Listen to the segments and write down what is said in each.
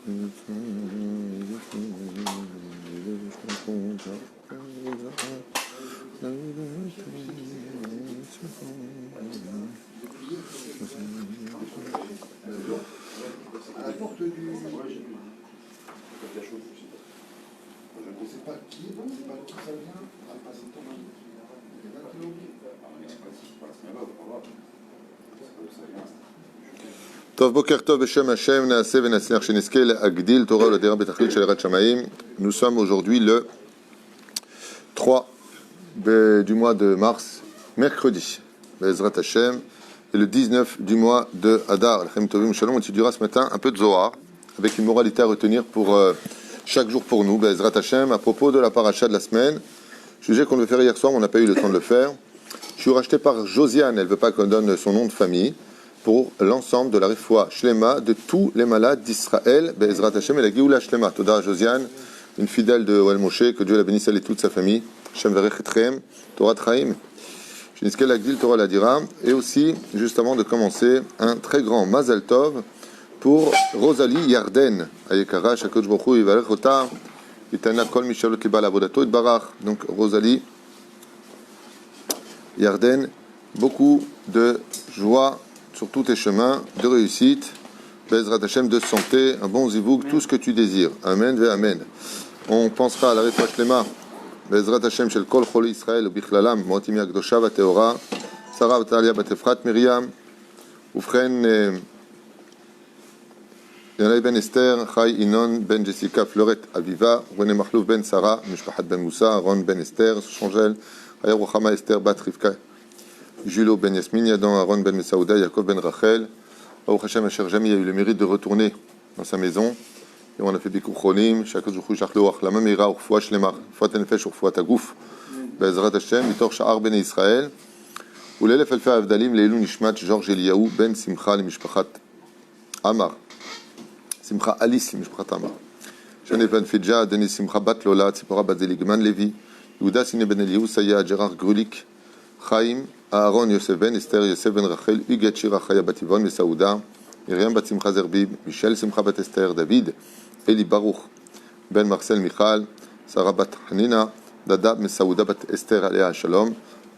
À la porte du... Je ne sais pas qui, c'est pas qui ça vient. טוב, בוקר טוב בשם השם, נעשה ונצליח שנזכה להגדיל תורה ולדירה בתכלית של יראת שמיים. Nous sommes aujourd'hui le 3 du mois de mars, mercredi, Bezrat Hashem, et le 19 du mois de Hadar. L'Chem Tovim Shalom, on étudiera ce matin un peu de Zohar, avec une moralité à retenir pour chaque jour pour nous, Bezrat Hashem, à propos de la paracha de la semaine. Sujet qu'on devait faire hier soir, mais on n'a pas eu le temps de le faire. Je suis racheté par Josiane, elle ne veut pas qu'on donne son nom de famille, pour l'ensemble de la refoua shlema de tous les malades d'Israël, Bezrat Hashem et la Géoula shlema. Toda Josiane, une fidèle de Oel Moshe, que Dieu la bénisse elle et toute sa famille. Shem verech etchem, Torah Traim. Shinizkel Agdil Torah Ladira. Et aussi, juste avant de commencer, un très grand Mazal Tov pour Rosalie Yarden. Ayekara, Shakosh Baruch Hu, Yivarech Ota, Yitana Kol Mishalot Libal Avodato, Itbarach. Donc Rosalie Yarden, beaucoup de joie sur tous tes chemins, de réussite, Bezrat Hashem, de santé, un bon zivouk, tout ce que tu désires. Amen, ve amen. On pensera à la refoua shlema, Bezrat Hashem, shel kol choli Israël, ubichlalam, moatim yakdosha vateora, Sarah vatalia batefrat Miriam, ufren, Yanai ben Esther, Chai Inon ben Jessica Fleuret Aviva, René Mahlouf ben Sarah, Mishpachat ben Moussa, Ron ben Esther, Changel, Aya Ruchama Esther bat Rivka, Julo ben Yasmin, Yadan Aaron ben Mesaouda, Yaakov ben Rachel. Baruch Hashem, Asher Jami a eu le mérite de retourner dans sa maison. Et on a fait Bikur Cholim, Shakadosh Baruch Hu Shachlo Achlama Meira, Urfoua Shlema, Urfoua Tenefesh, Urfoua Tagouf, Bezrat Hashem, Mitor Sha'ar ben Israël, Ulelef Elfei Avdalim, Leilou Nishmat, Georges Eliaou, ben Simcha, Mishpachat Amar. Simcha Alice, Mishpachat Amar. Shane ben Fidja, Denis Simcha Bat Lola, Tzipora Bat Zeligman Levi, Yehuda Sine ben Eliaou, Saya, Gérard Grulik, Chaim, Aaron Yosef ben Esther, Yosef ben Rachel, Huguet Shira Chaya bat Yvonne, Mesaouda, Myriam bat Simcha Zerbib, Michel Simcha bat Esther, David, Eli Baruch, Ben Marcel Michal, Sarah bat Hanina, Dada Mesaouda bat Esther Alea Shalom,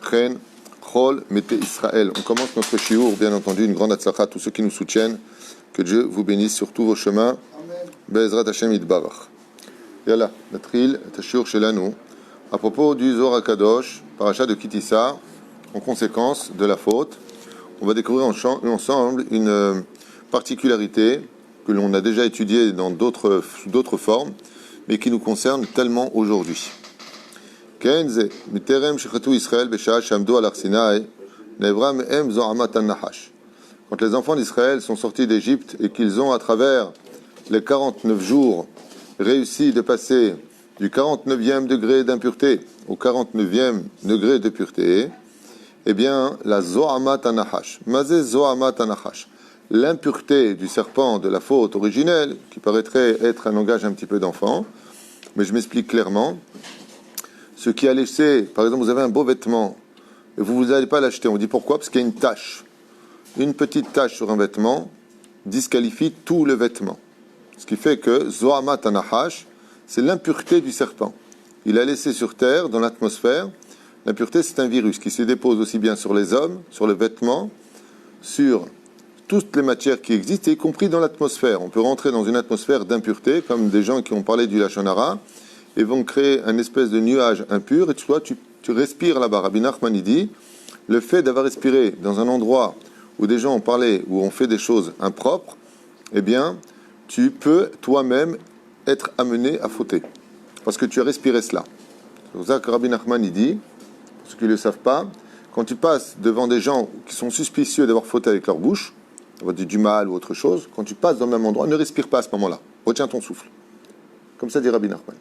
Chen, Chol, Mete Israël. On commence notre shiur, bien entendu, une grande atzlacha à tous ceux qui nous soutiennent. Que Dieu vous bénisse sur tous vos chemins. Be'ezrat Hashem Yitbarach. Yalla, Natril, Tashiur Shelanu. À propos du Zohar HaKadosh, paracha de Kitissa, en conséquence de la faute, on va découvrir ensemble une particularité que l'on a déjà étudiée sous d'autres formes, mais qui nous concerne tellement aujourd'hui. Quand les enfants d'Israël sont sortis d'Égypte et qu'ils ont, à travers les 49 jours, réussi de passer du 49e degré d'impureté au 49e degré de pureté, eh bien, la Zohamat Anahash. Mazé Zohamat Anahash. L'impureté du serpent de la faute originelle, qui paraîtrait être un langage un petit peu d'enfant, mais je m'explique clairement. Ce qui a laissé, par exemple, vous avez un beau vêtement, et vous n'allez pas l'acheter. On dit pourquoi? Parce qu'il y a une tache. Une petite tache sur un vêtement disqualifie tout le vêtement. Ce qui fait que Zohamat Anahash, c'est l'impureté du serpent. Il a laissé sur terre, dans l'atmosphère. L'impureté, c'est un virus qui se dépose aussi bien sur les hommes, sur le vêtement, sur toutes les matières qui existent, y compris dans l'atmosphère. On peut rentrer dans une atmosphère d'impureté, comme des gens qui ont parlé du Lachon Hara, et vont créer un espèce de nuage impur, et toi, tu respires là-bas. Rabbi Nachman, il dit, le fait d'avoir respiré dans un endroit où des gens ont parlé, où on fait des choses impropres, eh bien, tu peux toi-même être amené à fauter, parce que tu as respiré cela. C'est pour ça que Rabbi Nachman, il dit, pour ceux qui ne le savent pas, quand tu passes devant des gens qui sont suspicieux d'avoir fauté avec leur bouche, d'avoir dit du mal ou autre chose, quand tu passes dans le même endroit, ne respire pas à ce moment-là. Retiens ton souffle. Comme ça dit Rabbi Nachman.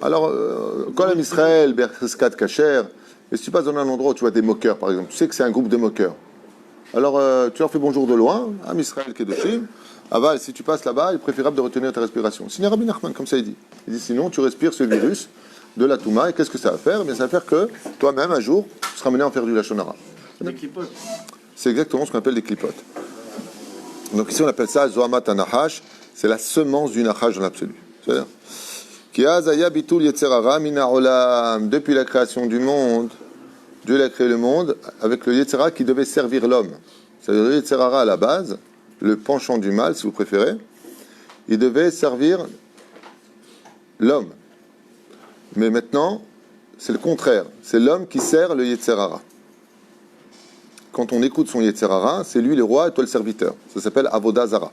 Alors, quand même Israël, Bercheskat, Kacher, et si tu passes dans un endroit où tu vois des moqueurs, par exemple, tu sais que c'est un groupe de moqueurs. Alors, tu leur fais bonjour de loin, à Israël Kedoshim. Aval, si tu passes là-bas, il est préférable de retenir ta respiration. Sinon, Rabbi Nachman, comme ça il dit. Il dit, sinon, tu respires ce virus de la Touma, et qu'est-ce que ça va faire? Eh bien, ça va faire que toi-même, un jour, tu seras mené à en faire du Lachon Hara. Des clipotes. C'est exactement ce qu'on appelle des clipotes. Donc ici, on appelle ça Zohamat Anahash, C'est la semence du Nachash dans l'absolu. C'est-à-dire, Ki az haya bitul yetzer hara min ha'olam. Depuis la création du monde, Dieu a créé le monde avec le yetzer hara qui devait servir l'homme. C'est-à-dire le yetzer hara à la base, le penchant du mal, si vous préférez, il devait servir l'homme. Mais maintenant, c'est le contraire. C'est l'homme qui sert le yetzer hara. Quand on écoute son yetzer hara, c'est lui le roi et toi le serviteur. Ça s'appelle avodah zara.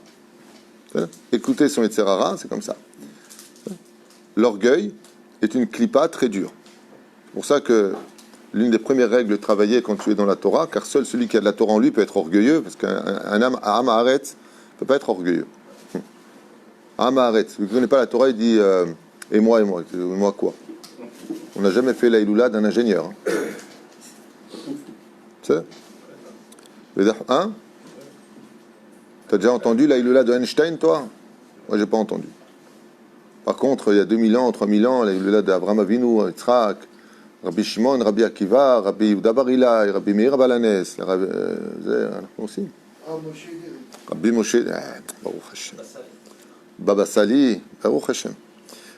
Écouter son yetzer hara, c'est comme ça. L'orgueil est une clipa très dure. C'est pour ça que l'une des premières règles de travailler quand tu es dans la Torah, car seul celui qui a de la Torah en lui peut être orgueilleux, parce qu'un âme haaretz ne peut pas être orgueilleux. Âme haaretz, vous ne connaissez pas la Torah, il dit et moi, quoi? On n'a jamais fait la Iloula d'un ingénieur. Tu sais? Hein? Tu as déjà entendu la Iloula de Einstein, toi? Moi, j'ai pas entendu. Par contre, il y a 2000 ans, 3000 ans, la Iloula d'Avraham Avinu, Yitzhak, Rabbi Shimon, Rabbi Akiva, Rabbi Yehuda Bar Ilai, Rabbi Meir Balanes, aussi. Rabbi Moshe, Baruch Hashem. Baba Sali, Baruch Hashem.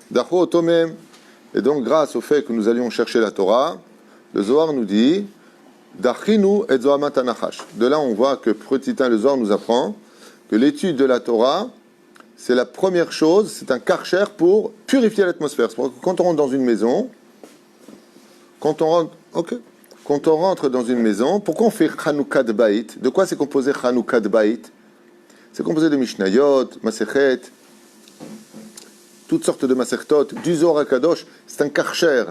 Dacho Otomem. Et donc, grâce au fait que nous allions chercher la Torah, le Zohar nous dit Dachinu et Zohamat Anachash. De là, on voit que petit 1, le Zohar nous apprend que l'étude de la Torah, c'est la première chose, c'est un karcher pour purifier l'atmosphère. C'est pour que quand on rentre dans une maison, quand on rentre dans une maison, pourquoi on fait Chanukah de Baït? De quoi c'est composé Chanukah de Baït? C'est composé de Mishnayot, Masechet, toutes sortes de Masechtot, du Zohar HaKadosh. C'est un karcher.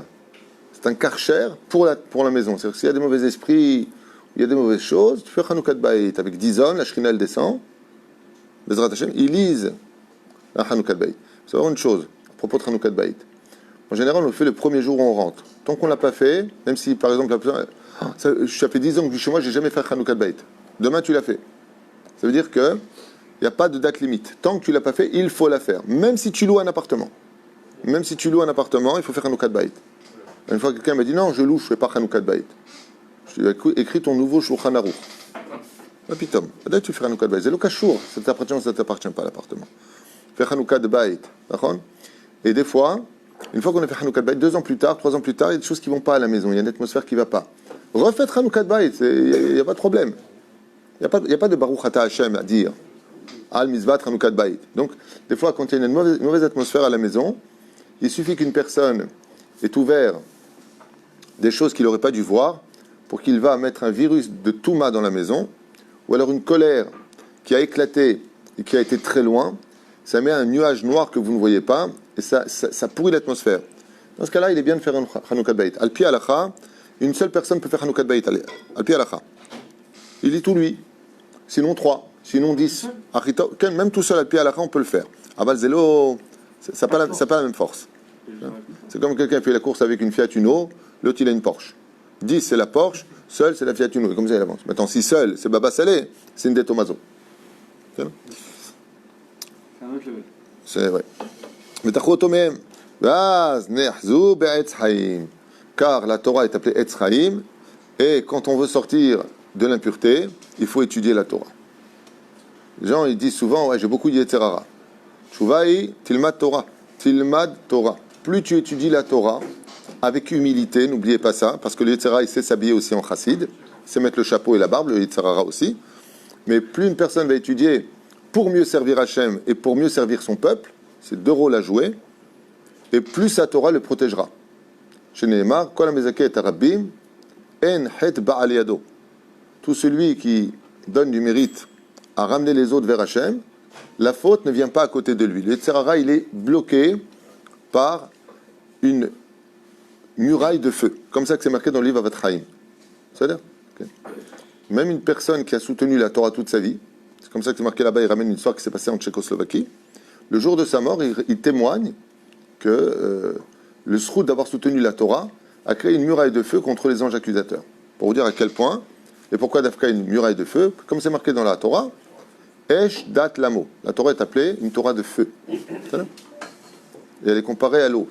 C'est un karcher pour la maison. C'est-à-dire que s'il y a des mauvais esprits, il y a des mauvaises choses, tu fais Chanukah de Baït. Avec 10 hommes, la Shrina elle descend. Bezrat Hashem, ils lisent la Chanukah de Baït. Il faut savoir une chose à propos de Chanukah de Baït. En général, on le fait le premier jour où on rentre. Tant qu'on ne l'a pas fait, même si par exemple, ça fait 10 ans que je vis chez moi, je n'ai jamais fait Chanukah de Baït. Demain, tu l'as fait. Ça veut dire que il n'y a pas de date limite. Tant que tu ne l'as pas fait, il faut la faire. Même si tu loues un appartement. Même si tu loues un appartement, il faut faire Chanukah de Baït. Une fois, quelqu'un m'a dit non, je loue, je ne fais pas Chanukah de Baït. Je lui ai dit écris ton nouveau Shulchan Aruch. Ah, pitom. Peut-être tu fais Chanukah de Baït. C'est le kashour. Ça t'appartient ou ça ne t'appartient pas l'appartement. Fais Chanukah de Baït. D'accord? Et des fois, une fois qu'on a fait Chanukah de Baït, 2 ans plus tard, 3 ans plus tard, il y a des choses qui ne vont pas à la maison. Il y a une atmosphère qui ne va pas. Refaites Chanukah de Baït. Il n'y a pas de problème. Il n'y a pas de Baruch Ata Hashem à dire. Al Mizvat Chanukah de Baït. Donc, des fois, quand il y a une mauvaise atmosphère à la maison, il suffit qu'une personne ait ouvert des choses qu'il n'aurait pas dû voir pour qu'il va mettre un virus de Touma dans la maison, ou alors une colère qui a éclaté et qui a été très loin, ça met un nuage noir que vous ne voyez pas, et ça pourrit l'atmosphère. Dans ce cas-là, il est bien de faire un Chanukah de Baït. Al-Pi Alacha, une seule personne peut faire Chanukah de Baït. Al-Pi Alacha. Il dit tout lui. Sinon 3, sinon 10. Même tout seul Al-Pi Alacha, on peut le faire. Aval Zelo, ça n'a pas la même force. C'est comme quelqu'un qui fait la course avec une Fiat Uno, l'autre il a une Porsche. 10 c'est la Porsche, seul c'est la Fiat Uno. Et comme ça il avance. Maintenant si seul c'est Baba Salé, c'est une Detomazo. C'est un autre level. C'est vrai. Mais Tachotomem, car la Torah est appelée Etz Chaim, et quand on veut sortir de l'impureté, il faut étudier la Torah. Les gens ils disent souvent, ouais, j'ai beaucoup de Yetzer Hara. Shuvai, Tilmad Torah. Tilmad Torah. Plus tu étudies la Torah, avec humilité, n'oubliez pas ça, parce que le Yetzer Hara, il sait s'habiller aussi en chassid, il sait mettre le chapeau et la barbe, le Yetzer Hara aussi. Mais plus une personne va étudier pour mieux servir Hachem et pour mieux servir son peuple, c'est 2 rôles à jouer, et plus sa Torah le protégera. Chez Nehemar, Kol HaMezaket HaRabbim, En Het Ba'al Yado. Tout celui qui donne du mérite à ramener les autres vers Hachem, la faute ne vient pas à côté de lui. Le Yetzer Hara, il est bloqué par une muraille de feu. Comme ça que c'est marqué dans le livre Avat Chaim. C'est-à-dire même une personne qui a soutenu la Torah toute sa vie, c'est comme ça que c'est marqué là-bas, il ramène une histoire qui s'est passée en Tchécoslovaquie. Le jour de sa mort, il témoigne que le sroud d'avoir soutenu la Torah a créé une muraille de feu contre les anges accusateurs. Pour vous dire à quel point, et pourquoi d'Afka une muraille de feu, comme c'est marqué dans la Torah, Esh Dat Lamo. La Torah est appelée une Torah de feu. Et elle est comparée à l'eau.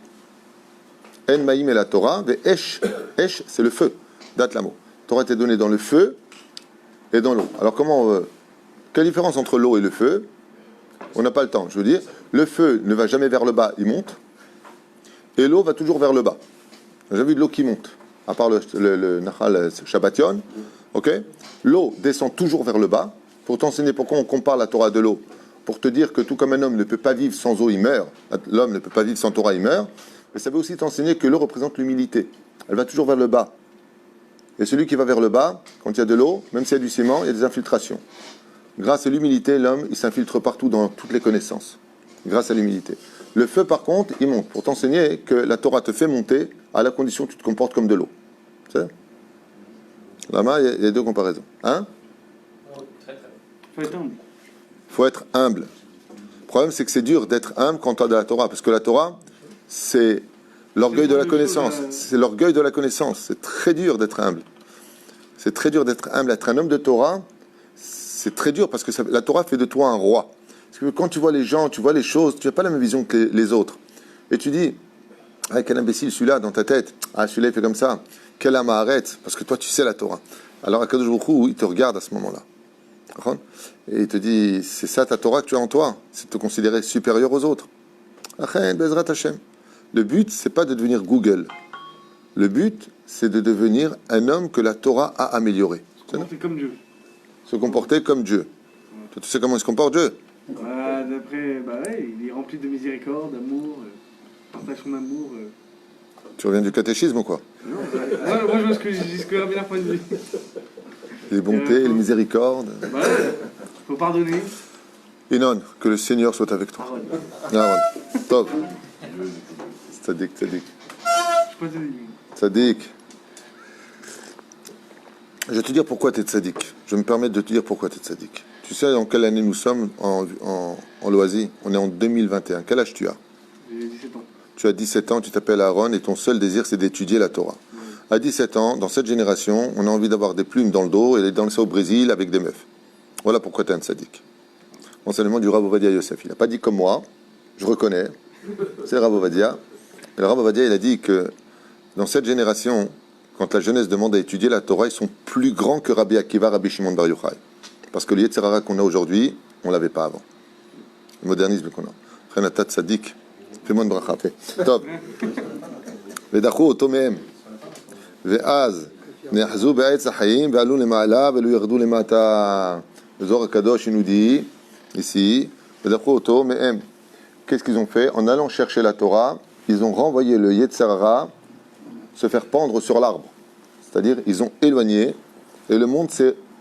En Maïm et la Torah, Esh, Esh c'est le feu. Dat Lamo. La Torah était donnée dans le feu et dans l'eau. Alors quelle différence entre l'eau et le feu? On n'a pas le temps. Je veux dire, le feu ne va jamais vers le bas, il monte. Et l'eau va toujours vers le bas. J'ai jamais vu de l'eau qui monte, à part le Nahal Shabbaton. Ok, l'eau descend toujours vers le bas. Pour t'enseigner pourquoi on compare la Torah de l'eau. Pour te dire que tout comme un homme ne peut pas vivre sans eau, il meurt. L'homme ne peut pas vivre sans Torah, il meurt. Mais ça veut aussi t'enseigner que l'eau représente l'humilité. Elle va toujours vers le bas. Et celui qui va vers le bas, quand il y a de l'eau, même s'il y a du ciment, il y a des infiltrations. Grâce à l'humilité, l'homme, il s'infiltre partout dans toutes les connaissances. Grâce à l'humilité. Le feu, par contre, il monte. Pour t'enseigner que la Torah te fait monter à la condition que tu te comportes comme de l'eau. C'est ça? Là-bas, il y a deux comparaisons. Hein? Faut être humble. Faut être humble. Le problème, c'est que c'est dur d'être humble quand tu as de la Torah. Parce que la Torah, c'est l'orgueil de la connaissance. C'est l'orgueil de la connaissance. C'est très dur d'être humble. C'est très dur d'être humble. Être un homme de Torah, c'est très dur parce que la Torah fait de toi un roi. Parce que quand tu vois les gens, tu vois les choses, tu n'as pas la même vision que les autres. Et tu dis, ah, quel imbécile celui-là dans ta tête. Ah, celui-là il fait comme ça. Quel âme arrête. Parce que toi tu sais la Torah. Alors Akadosh Baruch Hu, il te regarde à ce moment-là. Et il te dit, c'est ça ta Torah que tu as en toi. C'est de te considérer supérieur aux autres. Le but, c'est pas de devenir Google. Le but, c'est de devenir un homme que la Torah a amélioré. C'est comme Dieu. Se comporter comme Dieu. Toi, tu sais comment il se comporte Dieu? D'après, ouais, il est rempli de miséricorde, d'amour, partage son amour. Tu reviens du catéchisme ou quoi? Non, moi je vois ce que Rabbi Nachman dit. Les bontés, les miséricordes. Ouais, faut pardonner. Inon, que le Seigneur soit avec toi. Aaron. Top. Tzadik, tzadik. Je sais pas te dire. Tzadik. Je vais te dire pourquoi tu es tzadik. Je me permets de te dire pourquoi tu es tzadik. Tu sais en quelle année nous sommes en Loisy? On est en 2021. Quel âge tu as? J'ai 17 ans. Tu as 17 ans, tu t'appelles Aaron et ton seul désir c'est d'étudier la Torah. À 17 ans, dans cette génération, on a envie d'avoir des plumes dans le dos et d'aller danser au Brésil avec des meufs. Voilà pourquoi tu es un tzaddik. Enseignement du Rav Ovadia Yosef. Il n'a pas dit comme moi, je reconnais, c'est le Rav Ovadia. Et le Rav Ovadia, il a dit que dans cette génération, quand la jeunesse demande à étudier la Torah, ils sont plus grands que Rabbi Akiva, Rabbi Shimon Bar Yochai. Parce que le Yetzer Hara qu'on a aujourd'hui, on ne l'avait pas avant. Le modernisme qu'on a. Renata Tzadik. Fais-moi une bracha. Top. Vedachu oto mehem. Ve'az. Ne'achzu be'etz ha'chaim ve'alu lema'ala ve'lu yardu lemata. Le Zohar HaKadosh, il nous dit, ici, Vedachu oto mehem. Qu'est-ce qu'ils ont fait? En allant chercher la Torah, ils ont renvoyé le Yetzer Hara se faire pendre sur l'arbre. C'est-à-dire, ils ont éloigné, et le monde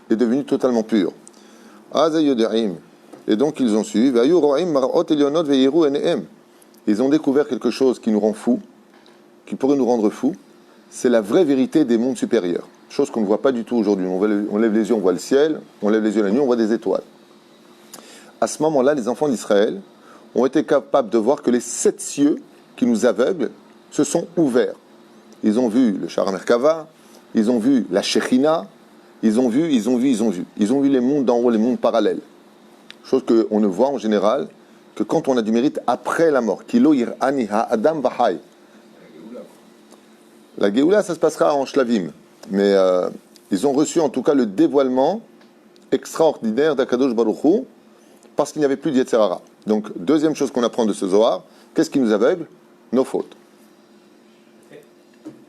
est devenu totalement pur. Et donc, ils ont su. Ils ont découvert quelque chose qui nous rend fous, qui pourrait nous rendre fous. C'est la vraie vérité des mondes supérieurs. Chose qu'on ne voit pas du tout aujourd'hui. On lève les yeux, on voit le ciel. On lève les yeux la nuit, on voit des étoiles. À ce moment-là, les enfants d'Israël ont été capables de voir que les 7 cieux qui nous aveuglent se sont ouverts. Ils ont vu le Shara Merkava, ils ont vu la Shekhinah, ils ont vu les mondes d'en haut, les mondes parallèles. Chose qu'on ne voit en général que quand on a du mérite après la mort. Kilo yir'ani ha'adam v'hai. La Géoula, ça se passera en Shlavim. Mais ils ont reçu en tout cas le dévoilement extraordinaire d'Akadosh Baruch Hu parce qu'il n'y avait plus d'Yetzer Hara. Donc, deuxième chose qu'on apprend de ce Zohar, qu'est-ce qui nous aveugle? Nos fautes.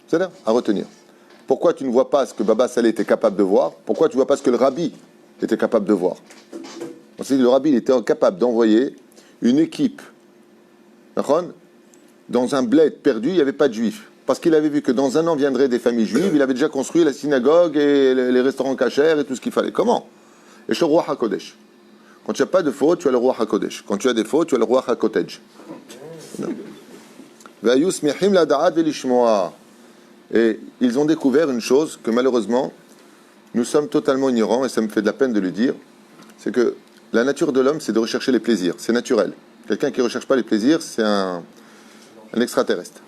C'est à retenir. Pourquoi tu ne vois pas ce que Baba Saleh était capable de voir? Pourquoi tu ne vois pas ce que le Rabbi était capable de voir? On sait que le Rabbi il était capable d'envoyer une équipe dans un bled perdu, il n'y avait pas de juifs. Parce qu'il avait vu que dans un an viendraient des familles juives, il avait déjà construit la synagogue et les restaurants cachers et tout ce qu'il fallait. Comment? Et le roi HaKodesh. Quand tu n'as pas de faute, tu as le roi HaKodesh. Quand tu as des fautes, tu as le roi HaKotej. Et ils ont découvert une chose que malheureusement, nous sommes totalement ignorants, et ça me fait de la peine de le dire, c'est que la nature de l'homme, c'est de rechercher les plaisirs. C'est naturel. Quelqu'un qui ne recherche pas les plaisirs, c'est un extraterrestre.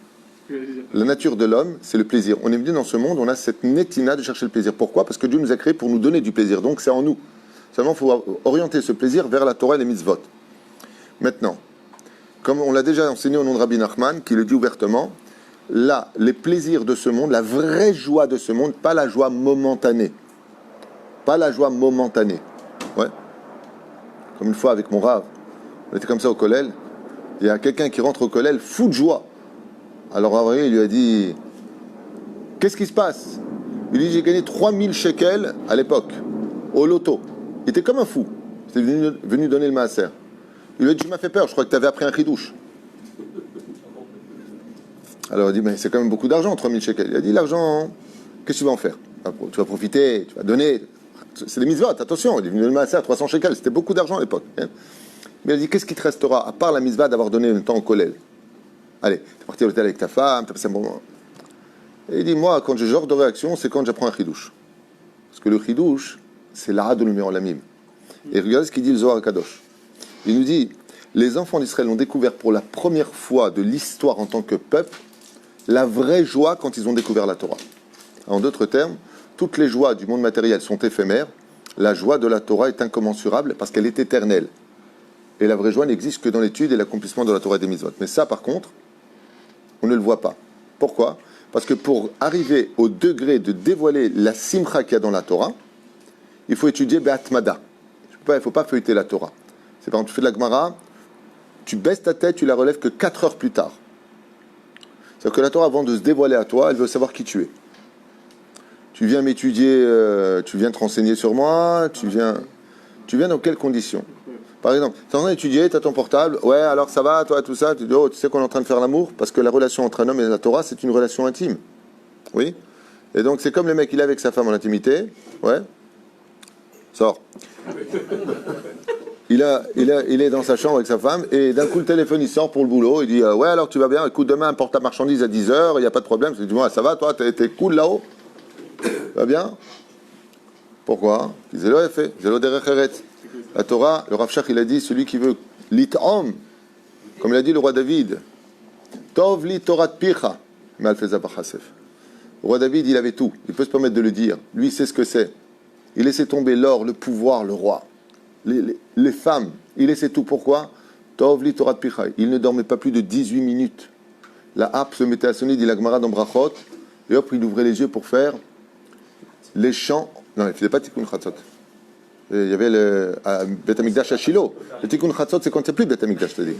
La nature de l'homme, c'est le plaisir. On est venu dans ce monde, on a cette nétina de chercher le plaisir. Pourquoi? Parce que Dieu nous a créés pour nous donner du plaisir. Donc c'est en nous. Seulement, il faut orienter ce plaisir vers la Torah et les mitzvot. Maintenant, comme on l'a déjà enseigné au nom de Rabbi Nachman, qui le dit ouvertement, là, les plaisirs de ce monde, la vraie joie de ce monde, pas la joie momentanée. Pas la joie momentanée. Ouais. Comme une fois avec mon Rav, On était comme ça au Kollel. Il y a quelqu'un qui rentre au Kollel fou de joie. Alors Avraham, il lui a dit, qu'est-ce qui se passe? Il lui dit, j'ai gagné 3000 shekels à l'époque, au loto. Il était comme un fou. Il était venu donner le maaser. Il lui a dit, tu m'as fait peur, je crois que tu avais appris un chidouche. Alors il a dit, mais c'est quand même beaucoup d'argent, 3000 shekels. Il a dit, l'argent, qu'est-ce que tu vas en faire? Tu vas profiter, tu vas donner. C'est des mitzvot, attention, il est venu donner le maaser à 300 shekels, c'était beaucoup d'argent à l'époque. Mais il a dit, qu'est-ce qui te restera, à part la mitzvah d'avoir donné le temps au Kollel? Allez, t'es parti à l'hôtel avec ta femme, t'as passé un bon moment. Et il dit, moi, quand j'ai ce genre de réaction, c'est quand j'apprends un chidouche. Parce que le chidouche, c'est l'ara de lumière en lamim. Et regardez ce qu'il dit le Zohar Kadosh. Il nous dit, les enfants d'Israël ont découvert pour la première fois de l'histoire en tant que peuple la vraie joie quand ils ont découvert la Torah. En d'autres termes, toutes les joies du monde matériel sont éphémères. La joie de la Torah est incommensurable parce qu'elle est éternelle. Et la vraie joie n'existe que dans l'étude et l'accomplissement de la Torah et des mitzvot. Mais ça, par contre, on ne le voit pas. Pourquoi? Parce que pour arriver au degré de dévoiler la simcha qu'il y a dans la Torah, il faut étudier Be'atmada. Il ne faut pas feuilleter la Torah. C'est par exemple, tu fais de la Gemara, tu baisses ta tête, tu la relèves que 4 heures plus tard. C'est-à-dire que la Torah, avant de se dévoiler à toi, elle veut savoir qui tu es. Tu viens m'étudier, tu viens te renseigner sur moi, tu viens dans quelles conditions? Par exemple, tu es en train d'étudier, tu as ton portable, ouais, alors ça va, toi, tout ça, tu dis, oh, tu sais qu'on est en train de faire l'amour, parce que la relation entre un homme et la Torah, c'est une relation intime. Oui? Et donc, c'est comme le mec, il est avec sa femme en intimité, ouais, sort. Il est dans sa chambre avec sa femme, et d'un coup, le téléphone, il sort pour le boulot, il dit, ouais, alors tu vas bien, écoute, demain, apporte ta marchandise à 10h, il n'y a pas de problème. Je dis, moi, ça va, toi, t'es cool là-haut? Tu vas bien? Pourquoi? Zélo effet, zélo derecheret. La Torah, le Rav Shach, il a dit, celui qui veut lit'om, comme il a dit le roi David, tov li torat picha, malfeza bachasef. Le roi David, il avait tout, il peut se permettre de le dire. Lui, il sait ce que c'est. Il laissait tomber l'or, le pouvoir, le roi, les femmes, il laissait tout. Pourquoi? Tov li torat picha. Il ne dormait pas plus de 18 minutes. La harpe se mettait à sonner, dit la Gemara dans Brachot, et hop, il ouvrait les yeux pour faire les chants. Non, il ne faisait pas Tikkun Chatzot. Il y avait le Beth Amikdash à Shiloh. Le Tikkun Chatzot, c'est quand il n'y a plus de Beth Amikdash, je te dis.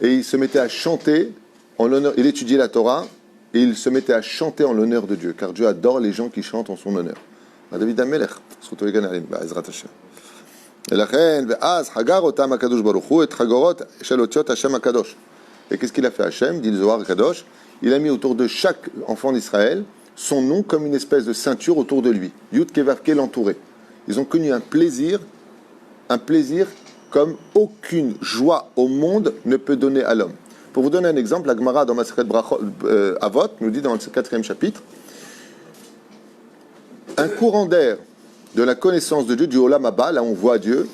Et il se mettait à chanter en l'honneur. Il étudiait la Torah et il se mettait à chanter en l'honneur de Dieu, car Dieu adore les gens qui chantent en son honneur. David Amelech, surtout les Ganalim, Ezrat Hashem. ולכן, ואז חגר אותם הקדוש ברוך הוא את חגורות של אותיות השם הקדוש. Et qu'est-ce qu'il a fait Hachem, dit le Zohar Kadosh? Il a mis autour de chaque enfant d'Israël son nom comme une espèce de ceinture autour de lui. Yud Kevavke l'entourait. Ils ont connu un plaisir comme aucune joie au monde ne peut donner à l'homme. Pour vous donner un exemple, la Gemara dans Masechet Avot nous dit dans le 4e chapitre, un courant d'air de la connaissance de Dieu, du Olam Haba, là on voit Dieu,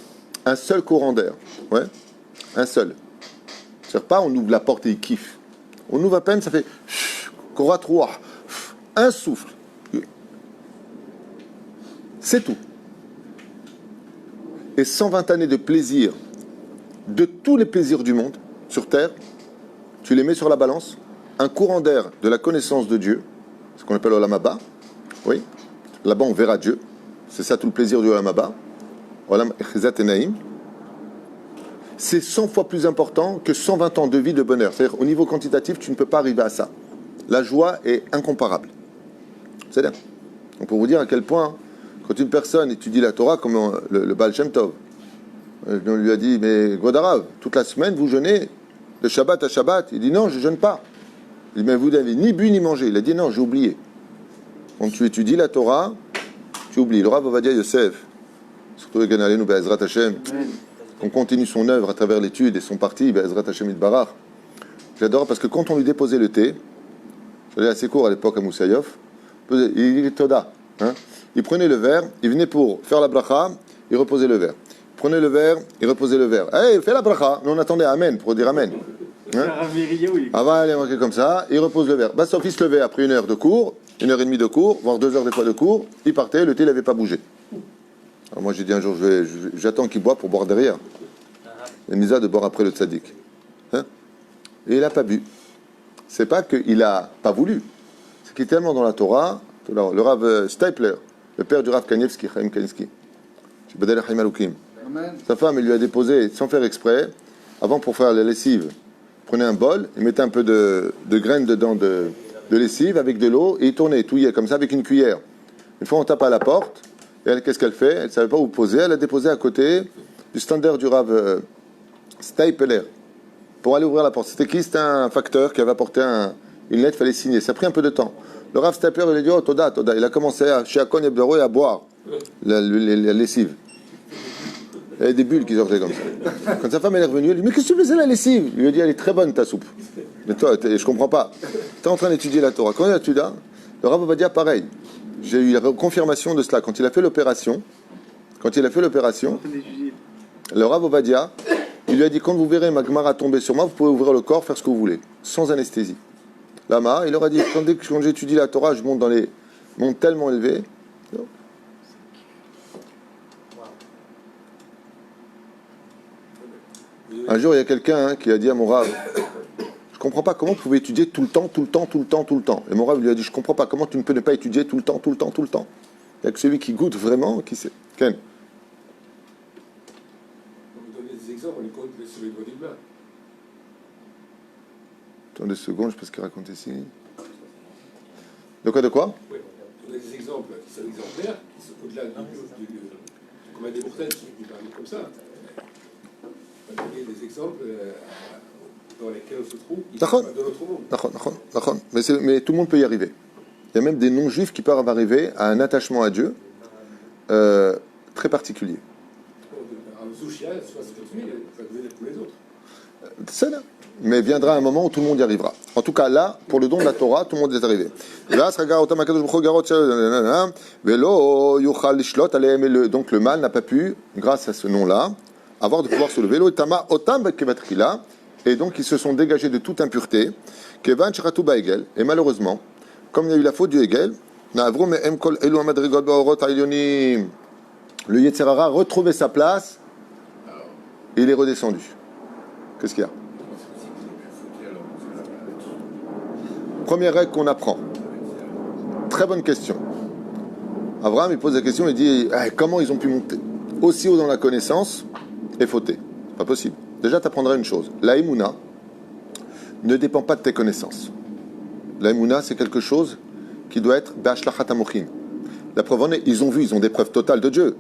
un seul courant d'air, ouais, un seul. C'est-à-dire pas on ouvre la porte et il kiffe. On ouvre à peine, ça fait Korat Ruach. Un souffle. C'est tout. Et 120 années de plaisir, de tous les plaisirs du monde, sur Terre, tu les mets sur la balance, un courant d'air de la connaissance de Dieu, ce qu'on appelle Olam Haba, oui, là-bas on verra Dieu, c'est ça tout le plaisir du Olam Haba, Olam Echizat Enaim, c'est 100 fois plus important que 120 ans de vie de bonheur. C'est-à-dire, au niveau quantitatif, tu ne peux pas arriver à ça. La joie est incomparable. C'est-à-dire, on peut vous dire à quel point, quand une personne étudie la Torah, comme le Baal Shem Tov, on lui a dit, mais Godarav, toute la semaine, vous jeûnez de Shabbat à Shabbat. Il dit, non, je ne jeûne pas. Il dit, mais vous n'avez ni bu ni mangé. Il a dit, non, j'ai oublié. Quand tu étudies la Torah, tu oublies. Le Rav Ovadia Yosef, surtout les Ganalenu Be'ezrat Hashem, qu'on continue son œuvre à travers l'étude et son parti, Be'ezrat Hashem Itbarach. J'adore parce que quand on lui déposait le thé, j'allais assez court à l'époque à Moussaïov, il dit Toda. Hein, il prenait le verre, il venait pour faire la bracha, il reposait le verre. Il prenait le verre, il reposait le verre. Hey, fais la bracha. Nous on attendait Amen pour dire Amen. Hein? Avant, il est marqué comme ça, il repose le verre. Sauf il se levait après 1 heure de cours, 1h30 de cours, voire 2 heures des fois de cours, il partait, le thé n'avait pas bougé. Alors moi j'ai dit un jour, j'attends qu'il boit pour boire derrière. La misa de boire après le tzaddik. Hein? Et il n'a pas bu. C'est pas qu'il n'a pas voulu. C'est qu'il est tellement dans la Torah. Le Rav Stapler, le père du Rav Kanievski, Chaim Kanievski, Shibadel Chaim Alukim. Amen. Sa femme, il lui a déposé, sans faire exprès, avant pour faire la lessive, prenait un bol, il mettait un peu de graines dedans de lessive avec de l'eau et il tournait, touillait comme ça avec une cuillère. Une fois on tape à la porte, et elle, qu'est-ce qu'elle fait? Elle ne savait pas où poser, elle a déposé à côté du standard du Rav Steipeler pour aller ouvrir la porte. C'était qui? C'était un facteur qui avait apporté une lettre, il fallait signer. Ça a pris un peu de temps. Le Rav Steipeler, il a dit, oh, Toda, Toda. Il a commencé chez Akon Yebdero et à boire la lessive. Il y avait des bulles qui sortaient comme ça. Quand sa femme elle est revenue, elle lui dit, mais qu'est-ce que tu faisais la lessive? Il lui a dit, elle est très bonne ta soupe. Mais toi, je comprends pas. Tu es en train d'étudier la Torah. Quand il étudie là, le Rav va dire pareil. J'ai eu la confirmation de cela. Quand il a fait l'opération, le Rav Ovadia, il lui a dit, quand vous verrez ma Gemara tomber sur moi, vous pouvez ouvrir le corps, faire ce que vous voulez, sans anesthésie. Lama, il leur a dit, quand j'étudie la Torah, je monte dans les monts tellement élevés. Un jour, il y a quelqu'un qui a dit à mon Rav, je comprends pas comment vous pouvez étudier tout le temps. Et mon Rav lui a dit, je comprends pas comment tu ne peux ne pas étudier tout le temps. Il n'y a que celui qui goûte vraiment qui sait. Ken. Vous donnez des exemples, on les compte sur les doigts des mains. Attends 2 secondes, je sais pas ce qu'il raconte ici. De quoi? Oui, on a des exemples qui sont exemplaires, qui sont au-delà comme un des mortels qui parlent comme ça. On a donné des exemples dans lesquels on se trouve, qui sont pas de notre monde. D'accord. Mais tout le monde peut y arriver. Il y a même des non-juifs qui peuvent arriver à un attachement à Dieu très particulier. Un Zouchia, soit ce que tu es, ça devait être pour les autres. C'est là. Mais viendra un moment où tout le monde y arrivera. En tout cas, là, pour le don de la Torah, tout le monde est arrivé. Donc le mal n'a pas pu, grâce à ce nom-là, avoir de pouvoir se lever. Et donc ils se sont dégagés de toute impureté. Et malheureusement, comme il y a eu la faute du Hegel, le Yetzer Hara a retrouvé sa place et il est redescendu. Qu'est-ce qu'il y a? Première règle qu'on apprend. Très bonne question. Abraham, il pose la question, il dit comment ils ont pu monter aussi haut dans la connaissance et fauter? Pas possible. Déjà, tu apprendras une chose. La Emouna ne dépend pas de tes connaissances. La Emouna, c'est quelque chose qui doit être Be'ashlachat hamochin. La preuve en est, ils ont des preuves totales de Dieu.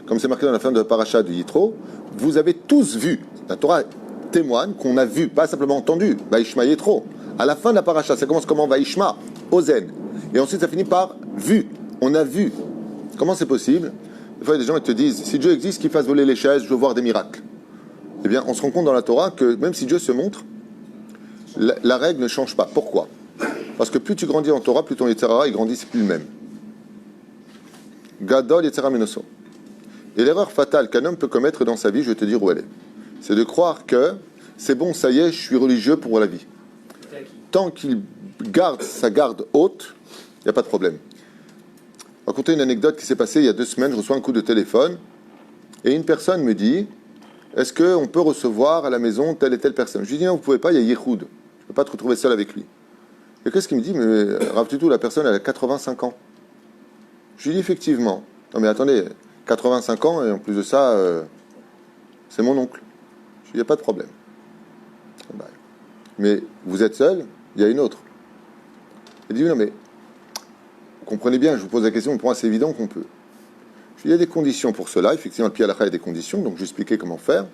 Comme c'est marqué dans la fin de la paracha du Yitro, vous avez tous vu. La Torah témoigne qu'on a vu, pas simplement entendu. Vaishma Yitro. À la fin de la paracha, ça commence comment? Vaishma, Ozen. Et ensuite, ça finit par vu. On a vu. Comment c'est possible? Des fois, il y a des gens qui te disent, si Dieu existe, qu'il fasse voler les chaises, je veux voir des miracles. Eh bien, on se rend compte dans la Torah que même si Dieu se montre, la règle ne change pas. Pourquoi? Parce que plus tu grandis en Torah, plus ton Yetzer Hara, il grandit, c'est plus le même. Gadol Yetzer Hara Minoso. Et l'erreur fatale qu'un homme peut commettre dans sa vie, je vais te dire où elle est. C'est de croire que c'est bon, ça y est, je suis religieux pour la vie. Tant qu'il garde sa garde haute, il n'y a pas de problème. Je vais raconter une anecdote qui s'est passée il y a 2 semaines. Je reçois un coup de téléphone et une personne me dit, est-ce qu'on peut recevoir à la maison telle et telle personne? Je lui dis non, vous ne pouvez pas, il y a Yehoud. Je ne peux pas te retrouver seul avec lui. Et qu'est-ce qu'il me dit? Mais Rav Tutu, la personne, elle a 85 ans. Je lui dis effectivement. Non mais attendez, 85 ans et en plus de ça, c'est mon oncle. Je lui dis, il n'y a pas de problème. Mais vous êtes seul, il y a une autre. Il dit non mais, vous comprenez bien, je vous pose la question, pour moi c'est évident qu'on peut. Il y a des conditions pour cela, effectivement, le pied à la il y a des conditions, donc je vais expliquer comment faire.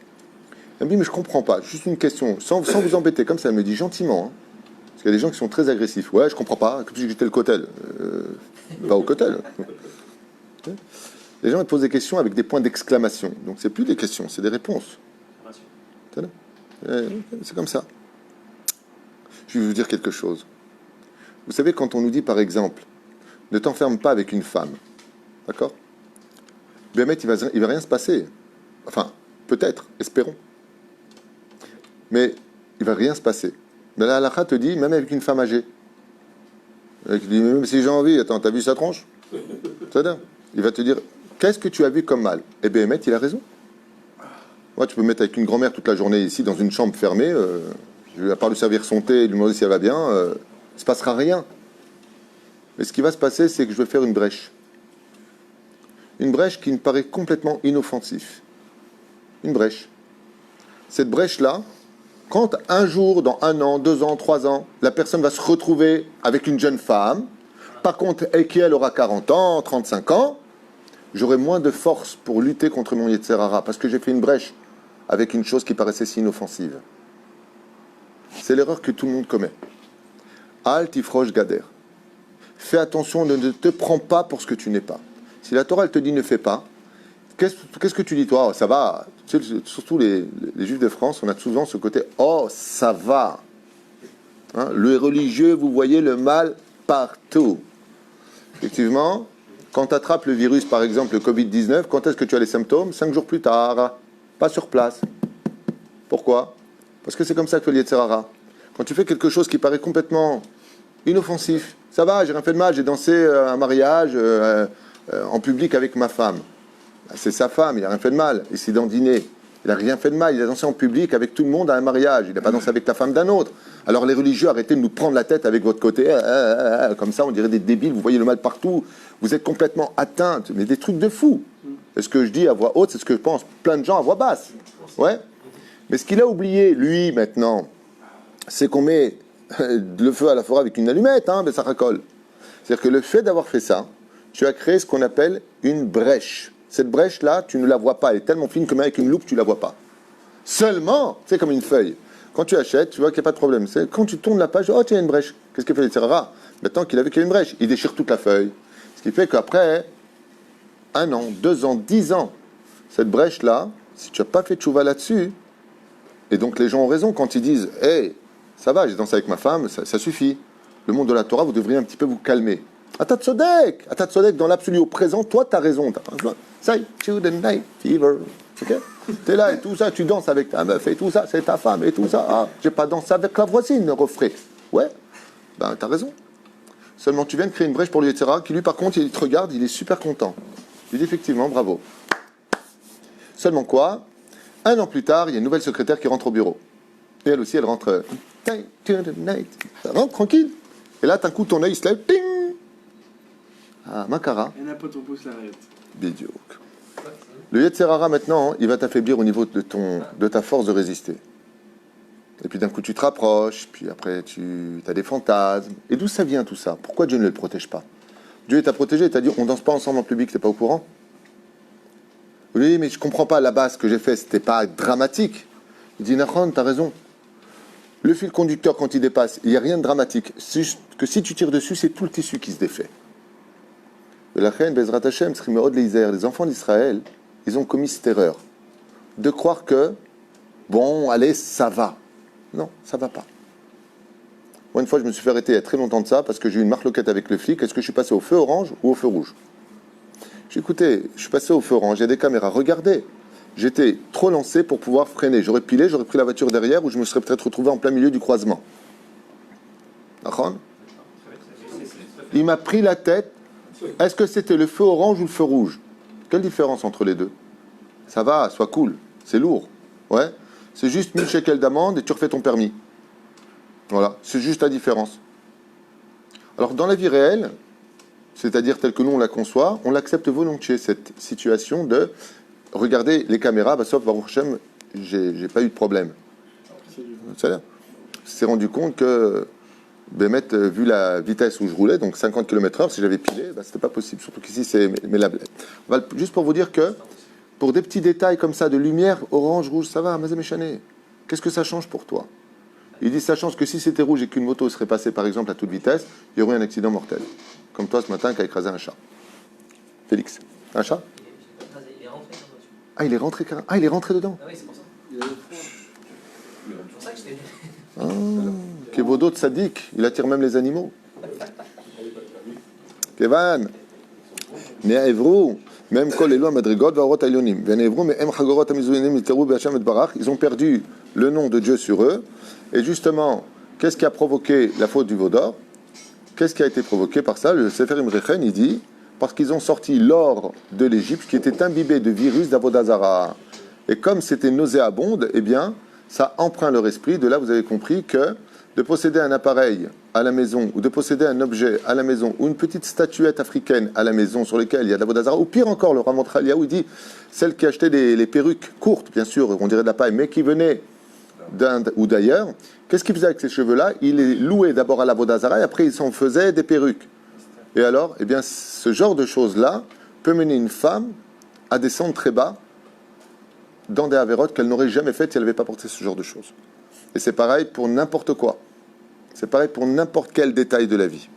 Elle me dit, mais je ne comprends pas, juste une question, sans vous embêter, comme ça, elle me dit gentiment, hein, parce qu'il y a des gens qui sont très agressifs. Ouais, je ne comprends pas, comme si j'étais le cotel. Va au cotel. Les gens ils posent des questions avec des points d'exclamation, donc c'est plus des questions, c'est des réponses. C'est comme ça. Je vais vous dire quelque chose. Vous savez, quand on nous dit, par exemple, ne t'enferme pas avec une femme, d'accord? Bémet, il va rien se passer. Enfin, peut-être, espérons. Mais il va rien se passer. Mais la halakha te dit, même avec une femme âgée. Il dit, même si j'ai envie, attends, t'as vu sa tronche? C'est-à-dire, il va te dire, qu'est-ce que tu as vu comme mal? Et Bémet, il a raison. Ouais, tu peux me mettre avec une grand-mère toute la journée ici, dans une chambre fermée, à part lui servir son thé et lui demander si elle va bien, il ne se passera rien. Mais ce qui va se passer, c'est que je vais faire une brèche. Une brèche qui me paraît complètement inoffensive. une brèche. Cette brèche-là, quand un jour, dans 1 an, 2 ans, 3 ans, la personne va se retrouver avec une jeune femme, par contre, et qu'elle aura 40 ans, 35 ans, j'aurai moins de force pour lutter contre mon Yetzer Hara, parce que j'ai fait une brèche avec une chose qui paraissait si inoffensive. C'est l'erreur que tout le monde commet. Al tifrosh gader. Fais attention, ne te prends pas pour ce que tu n'es pas. Si la Torah elle te dit ne fais pas, qu'est-ce que tu dis toi? Oh, ça va. Tu sais, surtout les Juifs de France, on a souvent ce côté oh ça va. Hein, le religieux, vous voyez le mal partout. Effectivement, quand tu attrapes le virus, par exemple le Covid-19, quand est-ce que tu as les symptômes? 5 jours plus tard, pas sur place. Pourquoi? Parce que c'est comme ça que fait le Yetzer Hara. Quand tu fais quelque chose qui paraît complètement inoffensif, ça va, j'ai rien fait de mal, j'ai dansé un mariage en public avec ma femme. C'est sa femme, il n'a rien fait de mal. Il s'est dîner. Il n'a rien fait de mal. Il a dansé en public avec tout le monde à un mariage. Il n'a pas dansé avec la femme d'un autre. Alors les religieux, arrêtez de nous prendre la tête avec votre côté. Comme ça, on dirait des débiles. Vous voyez le mal partout. Vous êtes complètement atteints. Mais des trucs de fou. C'est ce que je dis à voix haute, c'est ce que je pense plein de gens à voix basse. Ouais. Mais ce qu'il a oublié, lui, maintenant, c'est qu'on met le feu à la forêt avec une allumette, mais ça racole. C'est-à-dire que le fait d'avoir fait ça, tu as créé ce qu'on appelle une brèche. Cette brèche-là, tu ne la vois pas. Elle est tellement fine que même avec une loupe, tu ne la vois pas. Seulement, c'est comme une feuille. Quand tu achètes, tu vois qu'il n'y a pas de problème. C'est quand tu tournes la page, oh, tiens, il y a une brèche. Qu'est-ce qu'il fait le Yetzer Hara? Maintenant qu'il a vu qu'il y a une brèche, il déchire toute la feuille. Ce qui fait qu'après 1 an, 2 ans, 10 ans, cette brèche-là, si tu n'as pas fait de tchouva là-dessus, et donc les gens ont raison quand ils disent « Hey, ça va, j'ai dansé avec ma femme, ça suffit. Le monde de la Torah, vous devriez un petit peu vous calmer. » Atat tzodek, dans l'absolu au présent, toi, tu as raison. Say, to the night fever. Okay? Tu es là et tout ça, tu danses avec ta meuf et tout ça, c'est ta femme et tout ça. Ah, j'ai pas dansé avec la voisine, refrais. Ouais, ben tu as raison. Seulement, tu viens de créer une brèche pour le Yetzer Hara qui, lui, par contre, il te regarde, il est super content. Il dit effectivement, bravo. Seulement quoi? 1 an plus tard, il y a une nouvelle secrétaire qui rentre au bureau. Et elle aussi, elle rentre. Elle rentre tranquille. Et là, d'un coup, ton œil se lève. Ting. Ah, Makara. Et n'importe où pousse l'arrête. Bidiouk. Le Yetzer Hara, maintenant, il va t'affaiblir au niveau de ta force de résister. Et puis d'un coup, tu te rapproches, puis après, tu as des fantasmes. Et d'où ça vient tout ça? Pourquoi Dieu ne le protège pas? Dieu t'a protégé, il t'a dit on danse pas ensemble en public, t'es pas au courant? Oui, mais je comprends pas, là-bas, ce que j'ai fait, c'était pas dramatique. Il dit Nachon, t'as raison. Le fil conducteur, quand il dépasse, il n'y a rien de dramatique. C'est juste que si tu tires dessus, c'est tout le tissu qui se défait. Et la reine, Bezrat Hashem, les enfants d'Israël, ils ont commis cette erreur de croire que, bon, allez, ça va. Non, ça va pas. Moi, une fois, je me suis fait arrêter il y a très longtemps de ça parce que j'ai eu une marloquette avec le flic. Est-ce que je suis passé au feu orange ou au feu rouge? J'ai écouté, je suis passé au feu orange, il y a des caméras, regardez. J'étais trop lancé pour pouvoir freiner. J'aurais pilé, j'aurais pris la voiture derrière ou je me serais peut-être retrouvé en plein milieu du croisement. Il m'a pris la tête. Est-ce que c'était le feu orange ou le feu rouge? Quelle différence entre les deux? Ça va, sois cool. C'est lourd. Ouais. C'est juste 1000 shekels d'amende et tu refais ton permis. Voilà. C'est juste la différence. Alors, dans la vie réelle, c'est-à-dire telle que nous on la conçoit, on l'accepte volontiers, cette situation de regarder les caméras, bah, sauf Baruch Hashem, j'ai pas eu de problème. C'est rendu compte que Bémet, vu la vitesse où je roulais, donc 50 km/h, si j'avais pilé, bah, c'était pas possible. Surtout qu'ici, c'est juste pour vous dire que, pour des petits détails comme ça, de lumière, orange, rouge, ça va, mazé méchané. Qu'est-ce que ça change pour toi? Il dit, ça change que si c'était rouge et qu'une moto serait passée, par exemple, à toute vitesse, il y aurait un accident mortel. Comme toi, ce matin, qui a écrasé un chat. Félix, un chat? Il est rentré dans la voiture. Ah, il est rentré, il est rentré dedans. Ah oui, c'est pour ça. C'est pour ça que j'étais. Kevodo Tzadik, il attire même les animaux. Kevan, Ne'evru, même Kol Elo Madrigot, Varot Ayonim, Ve'Ne'evru, mais Em Chagorot Amizunim, Iteru Be'Hashem et Barach, ils ont perdu le nom de Dieu sur eux. Et justement, qu'est-ce qui a provoqué la faute du veau d'or? Qu'est-ce qui a été provoqué par ça? Le Sefer Imrechen, il dit, parce qu'ils ont sorti l'or de l'Égypte qui était imbibé de virus d'Avodazara. Et comme c'était nauséabonde, eh bien, ça empreint leur esprit. De là, vous avez compris que de posséder un appareil à la maison, ou de posséder un objet à la maison, ou une petite statuette africaine à la maison sur laquelle il y a de la vodazara, ou pire encore, le Rav Eliaou, il dit, celle qui achetait les perruques courtes, bien sûr, on dirait de la paille, mais qui venait d'Inde ou d'ailleurs, qu'est-ce qu'il faisait avec ces cheveux-là? Il les louait d'abord à la vodazara, et après il s'en faisait des perruques. Et alors, eh bien, ce genre de choses-là peut mener une femme à descendre très bas dans des avérotes qu'elle n'aurait jamais faites si elle n'avait pas porté ce genre de choses. Et c'est pareil pour n'importe quoi. C'est pareil pour n'importe quel détail de la vie.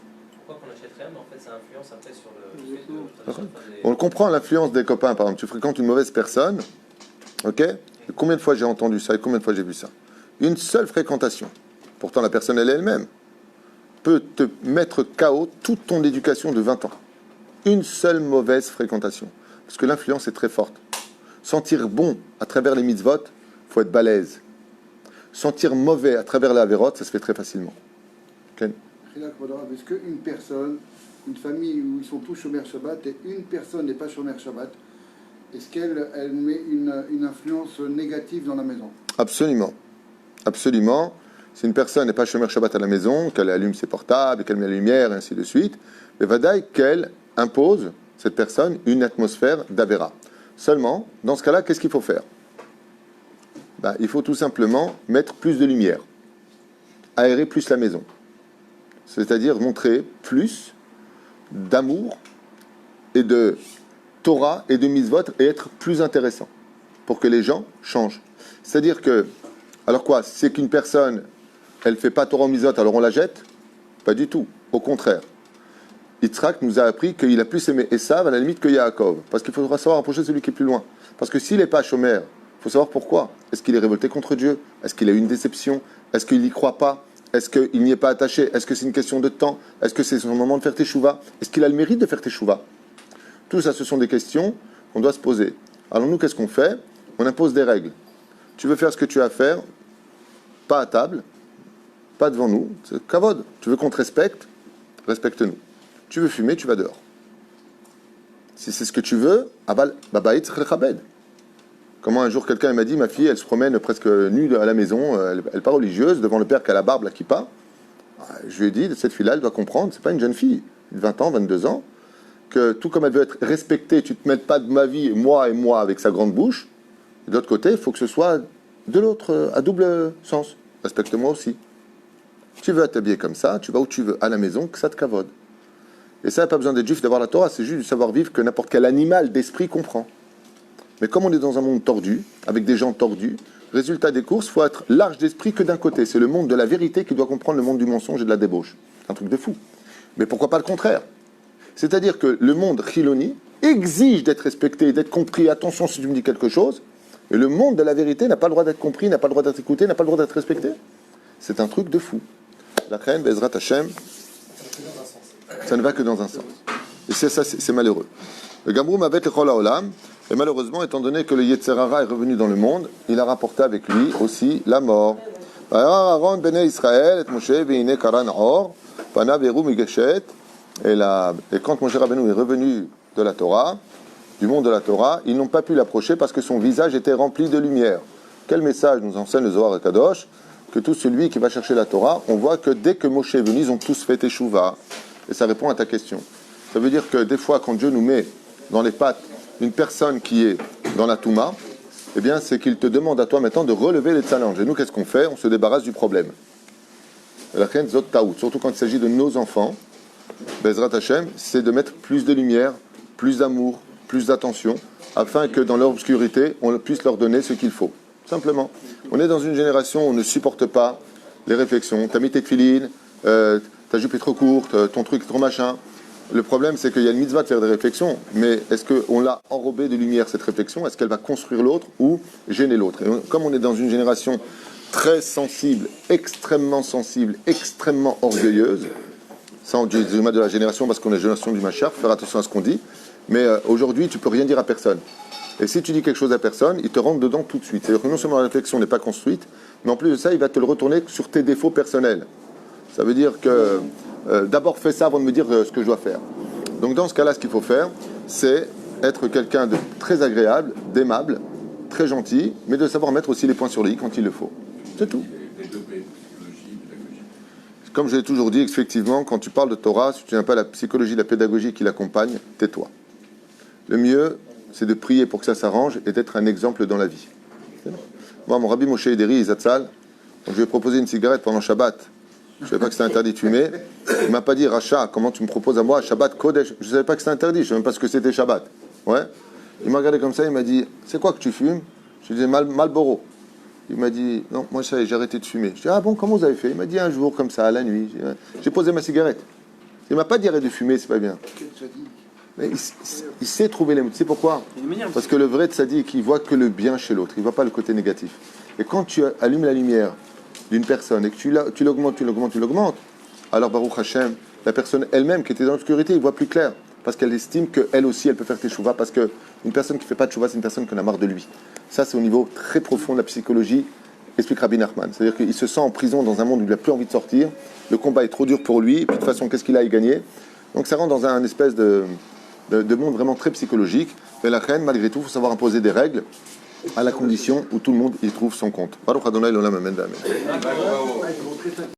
Pourquoi qu'on n'achète rien, mais en fait ça influence après sur le fait de... On comprend l'influence des copains. Par exemple, tu fréquentes une mauvaise personne, ok? Et combien de fois j'ai entendu ça et combien de fois j'ai vu ça? Une seule fréquentation. Pourtant, la personne elle-même peut te mettre KO toute ton éducation de 20 ans. Une seule mauvaise fréquentation. Parce que l'influence est très forte. Sentir bon à travers les mitzvot, il faut être balèze. Sentir mauvais à travers la avérote, ça se fait très facilement. Ken? Est-ce qu'une personne, une famille où ils sont tous chômeurs Shabbat et une personne n'est pas chômeur Shabbat, est-ce qu'elle met une influence négative dans la maison? Absolument. Absolument. Si une personne n'est pas chômeur Shabbat à la maison, qu'elle allume ses portables, qu'elle met la lumière, et ainsi de suite, mais vadaï qu'elle impose, cette personne, une atmosphère d'Avera. Seulement, dans ce cas-là, qu'est-ce qu'il faut faire? Il faut tout simplement mettre plus de lumière, aérer plus la maison. C'est-à-dire montrer plus d'amour et de Torah et de mitzvot et être plus intéressant pour que les gens changent. C'est-à-dire que, alors quoi, c'est qu'une personne, elle ne fait pas Torah ou mitzvot, alors on la jette? Pas du tout, au contraire. Yitzhak nous a appris qu'il a plus aimé Esav à la limite que Yaakov, parce qu'il faudra savoir approcher celui qui est plus loin. Parce que s'il n'est pas chômeur, il faut savoir pourquoi. Est-ce qu'il est révolté contre Dieu? Est-ce qu'il a eu une déception? Est-ce qu'il n'y croit pas? Est-ce qu'il n'y est pas attaché? Est-ce que c'est une question de temps? Est-ce que c'est son moment de faire teshuva? Est-ce qu'il a le mérite de faire teshuva? Tout ça, ce sont des questions qu'on doit se poser. Alors nous, qu'est-ce qu'on fait? On impose des règles. Tu veux faire ce que tu as à faire, pas à table, pas devant nous, c'est kavod. Tu veux qu'on te respecte, respecte-nous. Tu veux fumer, tu vas dehors. Si c'est ce que tu veux, babaït chabed. Comment un jour quelqu'un m'a dit, ma fille, elle se promène presque nue à la maison, elle part religieuse devant le père qui a la barbe, la kippa. Je lui ai dit, cette fille-là, elle doit comprendre, c'est pas une jeune fille, de 20 ans, 22 ans, que tout comme elle veut être respectée, tu ne te mêles pas de ma vie, moi et moi, avec sa grande bouche. Et de l'autre côté, il faut que ce soit de l'autre, à double sens. Respecte-moi aussi. Tu veux t'habiller comme ça, tu vas où tu veux, à la maison, que ça te cavode. Et ça, il n'y a pas besoin d'être juif, d'avoir la Torah, c'est juste du savoir-vivre que n'importe quel animal d'esprit comprend. Mais comme on est dans un monde tordu, avec des gens tordus, résultat des courses, il faut être large d'esprit que d'un côté. C'est le monde de la vérité qui doit comprendre le monde du mensonge et de la débauche. C'est un truc de fou. Mais pourquoi pas le contraire? C'est-à-dire que le monde chiloni exige d'être respecté, d'être compris. Attention si tu me dis quelque chose. Et le monde de la vérité n'a pas le droit d'être compris, n'a pas le droit d'être écouté, n'a pas le droit d'être respecté. C'est un truc de fou. La reine, Bezrat Hashem, ça ne va que dans un sens. Et c'est ça, c'est malheureux. Le Gamroum avait le Chol HaOlam, et malheureusement, étant donné que le Yetzer Hara est revenu dans le monde, il a rapporté avec lui aussi la mort. Aaron Bnei Israël, et Moshe, Veine Karan Or, Pana Veru Migeshet, et quand Moshe Rabbeinu est revenu de la Torah, du monde de la Torah, ils n'ont pas pu l'approcher parce que son visage était rempli de lumière. Quel message nous enseigne le Zohar Kadosh? Que tout celui qui va chercher la Torah, on voit que dès que Moshe est venu, ils ont tous fait Teshuvah. Et ça répond à ta question. Ça veut dire que des fois, quand Dieu nous met dans les pattes une personne qui est dans la Touma, eh bien, c'est qu'il te demande à toi maintenant de relever les challenges. Et nous, qu'est-ce qu'on fait? On se débarrasse du problème. La reine Zot Taout, surtout quand il s'agit de nos enfants, Bezrat Hashem, c'est de mettre plus de lumière, plus d'amour, plus d'attention, afin que dans leur obscurité, on puisse leur donner ce qu'il faut. Simplement. On est dans une génération où on ne supporte pas les réflexions. T'as mis tes filines, ta jupe est trop courte, ton truc est trop machin. Le problème, c'est qu'il y a une mitzvah de faire des réflexions, mais est-ce qu'on l'a enrobée de lumière, cette réflexion? Est-ce qu'elle va construire l'autre ou gêner l'autre? Et comme on est dans une génération très sensible, extrêmement orgueilleuse, ça on dit de la génération parce qu'on est la génération du Machar, faire attention à ce qu'on dit, mais aujourd'hui, tu peux rien dire à personne. Et si tu dis quelque chose à personne, il te rentre dedans tout de suite. C'est-à-dire que non seulement la réflexion n'est pas construite, mais en plus de ça, il va te le retourner sur tes défauts personnels. Ça veut dire que d'abord fais ça avant de me dire ce que je dois faire. Donc dans ce cas-là, ce qu'il faut faire, c'est être quelqu'un de très agréable, d'aimable, très gentil, mais de savoir mettre aussi les points sur les i quand il le faut. C'est tout. Comme je l'ai toujours dit, effectivement, quand tu parles de Torah, si tu n'as pas la psychologie, la pédagogie qui l'accompagne, tais-toi. Le mieux, c'est de prier pour que ça s'arrange et d'être un exemple dans la vie. Moi, mon Rabbi Moshe Ederi, Zatzal, je lui ai proposé une cigarette pendant Shabbat. Je ne savais pas que c'était interdit de fumer. Il ne m'a pas dit, Racha, comment tu me proposes à moi Shabbat Kodesh? Je ne savais pas que c'était interdit, je ne savais même pas ce que c'était Shabbat. Ouais. Il m'a regardé comme ça, il m'a dit, c'est quoi que tu fumes? Je lui ai dit, Marlboro. Il m'a dit, non, moi ça y est, j'ai arrêté de fumer. Je lui ai dit, ah bon, comment vous avez fait? Il m'a dit, un jour, comme ça, à la nuit. J'ai posé ma cigarette. Il ne m'a pas dit, arrête de fumer, c'est pas bien. Mais il sait trouver les mots. Tu sais pourquoi? Parce que le vrai tzaddik, il voit que le bien chez l'autre, il ne voit pas le côté négatif. Et quand tu allumes la lumière d'une personne et que tu l'augmentes, alors Baruch Hashem, la personne elle-même qui était dans l'obscurité, il voit plus clair. Parce qu'elle estime qu'elle aussi, elle peut faire teshuva. Parce qu'une personne qui ne fait pas teshuva, c'est une personne qui en a marre de lui. Ça, c'est au niveau très profond de la psychologie, explique Rabbi Nachman. C'est-à-dire qu'il se sent en prison dans un monde où il n'a plus envie de sortir. Le combat est trop dur pour lui. Et puis de toute façon, qu'est-ce qu'il a à y gagner? Donc ça rentre dans un espèce de monde vraiment très psychologique. Mais la reine, malgré tout, il faut savoir imposer des règles à la condition où tout le monde y trouve son compte. Baruch Adonai l'olam amen.